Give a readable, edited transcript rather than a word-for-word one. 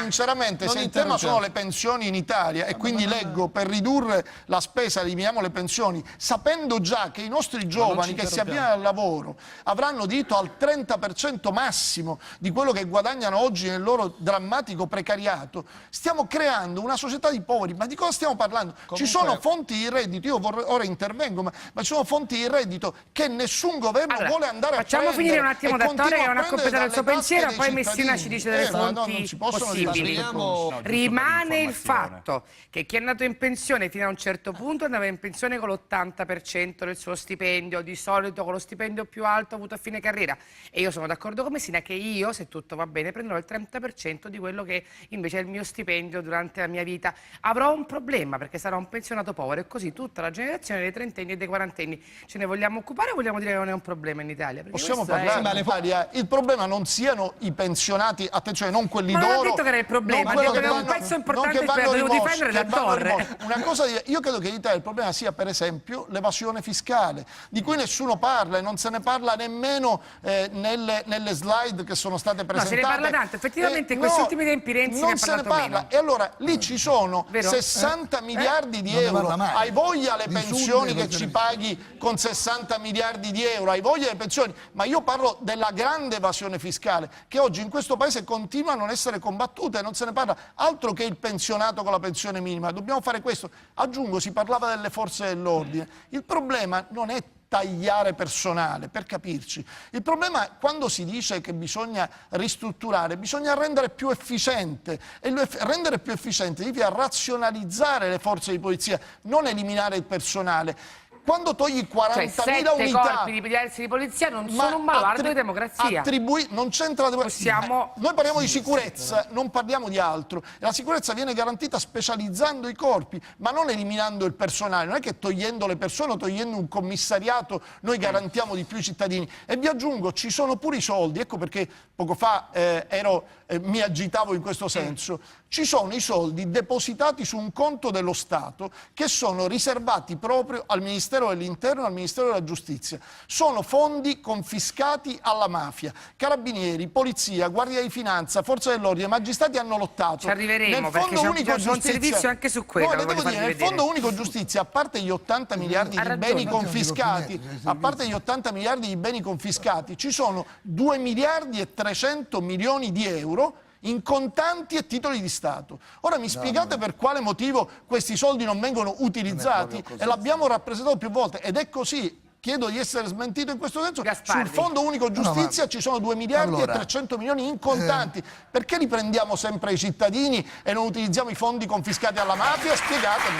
sinceramente, se il tema sono le pensioni in Italia e quindi leggo per ridurre la spesa eliminiamo le pensioni, sapendo già che i nostri giovani che si avviano al lavoro avranno diritto al 30% massimo di quello che guadagnano oggi nel loro drammatico precariato, stiamo creando una società di poveri. Ma di cosa stiamo parlando? Comunque... Ci sono fonti di reddito, io ora intervengo, ma ci sono fonti di reddito che nessun governo vuole andare a prendere. Facciamo finire un attimo Dattore che non ha completato il suo pensiero, poi Messina ci dice delle fonti possibili. Rimane il fatto che chi è andato in pensione fino a un certo punto andava in pensione con l'80% del suo stipendio, di solito con lo stipendio più alto avuto a fine carriera. E io sono d'accordo con Messina che io, se tutto va bene, prenderò il 30% di quello che invece è il mio stipendio durante la mia vita. Avrò un problema perché sarò un pensionato povero e così tutta la generazione dei trentenni e dei quarantenni. Ce ne vogliamo occupare o vogliamo dire che non è un problema in Italia? Perché possiamo parlare, il problema non siano i pensionati, attenzione, non quelli d'oro. Ma non ho detto che era il problema, dico che è un pezzo importante per difendere da Torre. Una cosa, io credo che in Italia il problema sia per esempio l'evasione fiscale, di cui nessuno parla e non se ne parla nemmeno nelle slide che sono state presentate. No, se ne parla tanto, effettivamente in questi ultimi tempi Renzi non ne ha se ne parlato parla. meno. E allora lì ci sono 60 miliardi di euro. Hai voglia le pensioni che ci paghi con 60 miliardi di euro? Hai voglia le pensioni? Ma io parlo della grande evasione fiscale che oggi in questo paese continua a non essere combattuta e non se ne parla. Altro che il pensionato con la pensione minima, dobbiamo fare questo. Aggiungo, si parlava delle forze dell'ordine. Il problema non è tagliare personale, per capirci. Il problema è quando si dice che bisogna ristrutturare, bisogna rendere più efficiente. E rendere più efficiente significa razionalizzare le forze di polizia, non eliminare il personale. Quando togli 40.000 unità... corpi di polizia non sono un baluardo di democrazia. Non c'entra la democrazia. Noi parliamo di sicurezza, non parliamo di altro. E la sicurezza viene garantita specializzando i corpi, ma non eliminando il personale. Non è che togliendo le persone o togliendo un commissariato noi garantiamo di più i cittadini. E vi aggiungo, ci sono pure i soldi. Ecco perché poco fa mi agitavo in questo senso. Ci sono i soldi depositati su un conto dello Stato che sono riservati proprio al Ministero dell'Interno e al Ministero della Giustizia. Sono fondi confiscati alla mafia. Carabinieri, Polizia, Guardia di Finanza, Forze dell'Ordine, magistrati hanno lottato. Ci arriveremo perché c'è un servizio anche su quello. No, devo dire, nel Fondo Unico Giustizia, a parte gli 80 miliardi di beni confiscati, ci sono 2 miliardi e 300 milioni di euro in contanti e titoli di Stato. Ora mi spiegate per quale motivo questi soldi non vengono utilizzati? E l'abbiamo rappresentato più volte ed è così. Chiedo di essere smentito in questo senso. Gasparri. Sul Fondo Unico Giustizia ci sono 2 miliardi e 300 milioni in contanti. Perché li prendiamo sempre ai cittadini e non utilizziamo i fondi confiscati alla mafia? Spiegatemi.